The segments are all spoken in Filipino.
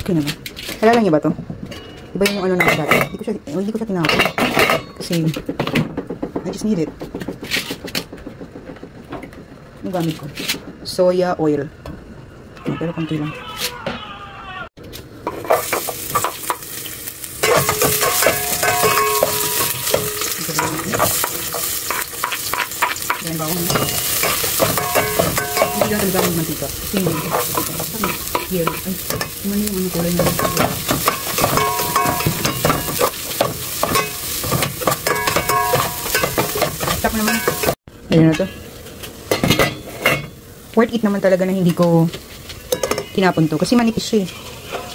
Okay na ba? Alala niyo ba to? Iba yung ano na dati. Hindi ko siya tinapon. Kasi, I just need it. Ang gamit ko. Soya oil. Pero konti lang. Yan bawang. Hindi lang talaga ng mantika. Kasi hindi. Here. Ay, kumano yung ano kulay na. Tap naman. Ayan na to. Worth it naman talaga na hindi ko tinapon to. Kasi manipis siya eh.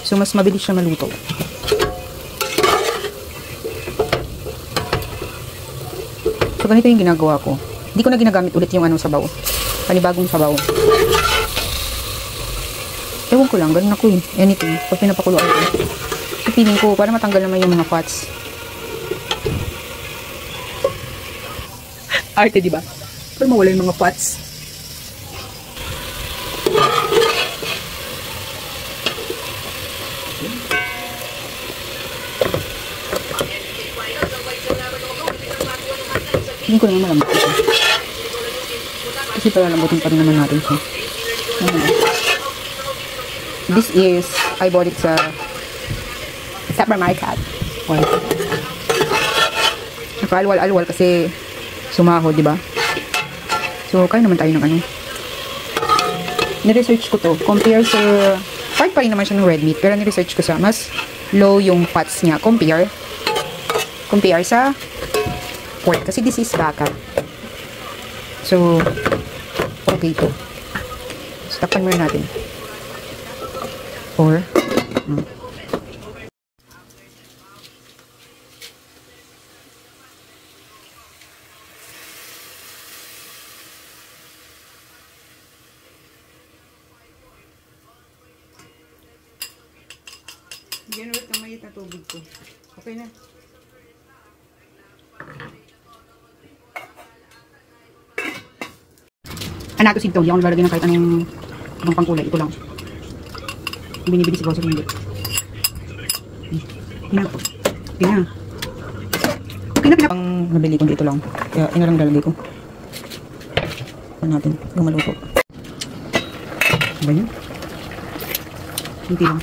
So, mas mabilis siya maluto. So, ganito yung ginagawa ko. Hindi ko na ginagamit ulit yung anong sabaw. Panibagong sabaw. Ewan ko lang. Ganun ako eh. Anything. Pag pinapakuluan ko. So, feeling ko para matanggal naman yung mga fats. Arte, diba? Para mawala yung mga fats. Hindi ko naman malambot ito. Kasi palalambutin pa rin naman natin siya. This is, I bought it sa supermarket. Naka-alwal-alwal kasi sumahod, diba? So, kaya naman tayo ng ano. Niresearch ko to. Compare sa, part pa rin naman siya ng red meat. Pero niresearch ko sa, mas low yung fats niya. Compare sa pork. Kasi this is baka. So, okay to. So, takpan muna natin. Or, Diyan ulit ang mayit na tubig ko. Okay na. Anatosid to. Hindi ako nalalagay ng kahit anong ibang pangkulay. Ito lang. Binibili si Grocery hindi. Pinap. Ang nabili ko dito lang. Kaya ina lang lalagay ko. Ano natin. Yung maluto. Ba yun? Hindi lang.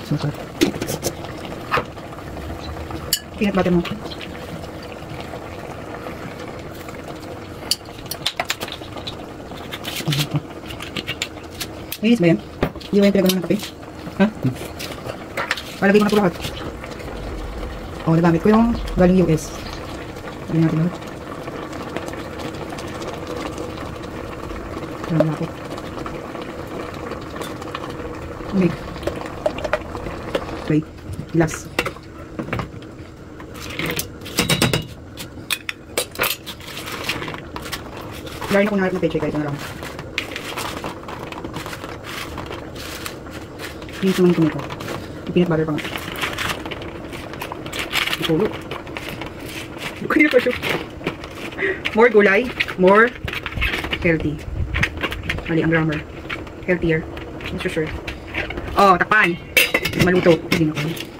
Suka. Peanut butter mo. Linis ba yan? Hindi ba yung pinagawa ng kape? Ha? Palagay ko na po lahat. O, nagamit ko yung galing US. Hindi natin ulit. Alam na ako. Okay. Okay. Glass. Larin ako naharap na peche kahit na lang. Pinis naman ito nito. Peanut butter pa nga. Ipulog. Kaya pa siya. More gulay. More healthy. Mali ang grammar. Healthier. I'm sure. Oh, takpan. Maluto. Hindi na ko.